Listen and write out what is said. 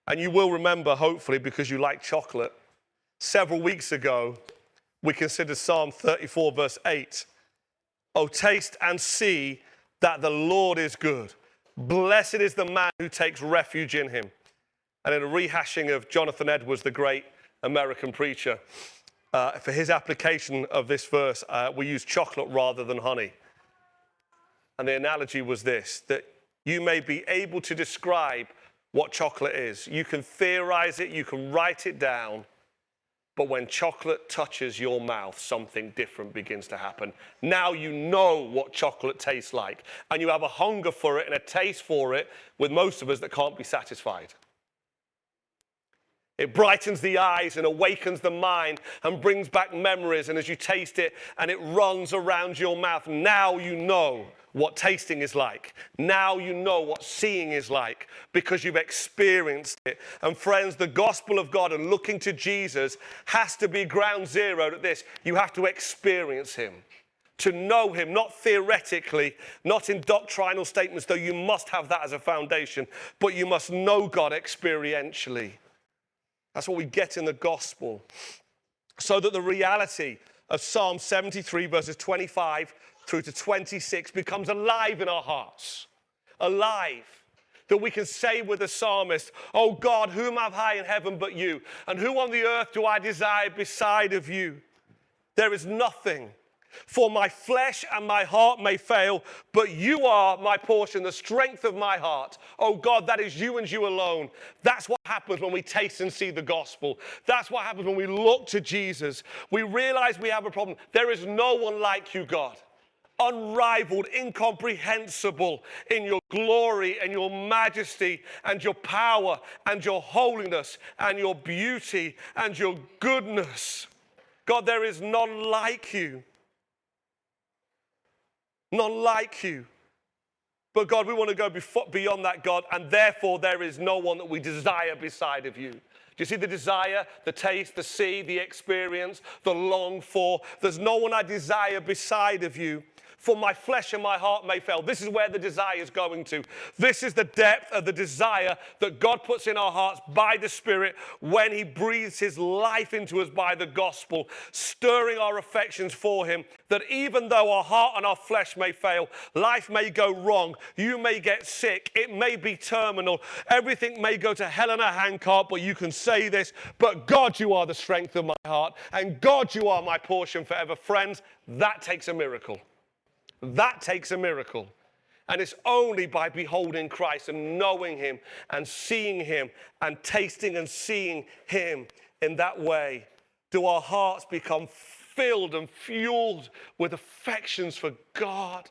And you will remember, hopefully, because you like chocolate, several weeks ago, we considered Psalm 34, verse 8. Oh, taste and see that the Lord is good. Blessed is the man who takes refuge in him. And in a rehashing of Jonathan Edwards, the great American preacher, for his application of this verse, we use chocolate rather than honey. And the analogy was this, that you may be able to describe what chocolate is. You can theorize it, you can write it down, but when chocolate touches your mouth, something different begins to happen. Now you know what chocolate tastes like, and you have a hunger for it and a taste for it with most of us that can't be satisfied. It brightens the eyes and awakens the mind and brings back memories, and as you taste it and it runs around your mouth, now you know what tasting is like. Now you know what seeing is like because you've experienced it. And friends, the gospel of God and looking to Jesus has to be ground zero at this. You have to experience him. To know him, not theoretically, not in doctrinal statements, though you must have that as a foundation, but you must know God experientially. That's what we get in the gospel. So that the reality of Psalm 73 verses 25 through to 26 becomes alive in our hearts. Alive. That we can say with the psalmist, oh God, whom have I in heaven but you? And who on the earth do I desire beside of you? There is nothing. For my flesh and my heart may fail, but you are my portion, the strength of my heart. Oh God, that is you and you alone. That's what happens when we taste and see the gospel. That's what happens when we look to Jesus. We realize we have a problem. There is no one like you, God. Unrivaled, incomprehensible in your glory and your majesty and your power and your holiness and your beauty and your goodness. God, there is none like you. None like you. But God, we want to go beyond that, God, and therefore there is no one that we desire beside of you. Do you see the desire, the taste, the see, the experience, the long for? There's no one I desire beside of you. For my flesh and my heart may fail. This is where the desire is going to. This is the depth of the desire that God puts in our hearts by the Spirit when he breathes his life into us by the gospel, stirring our affections for him, that even though our heart and our flesh may fail, life may go wrong, you may get sick, it may be terminal, everything may go to hell in a handcart, but you can say this, but God, you are the strength of my heart, and God, you are my portion forever. Friends, that takes a miracle. That takes a miracle. And it's only by beholding Christ and knowing him and seeing him and tasting and seeing him in that way do our hearts become filled and fueled with affections for God.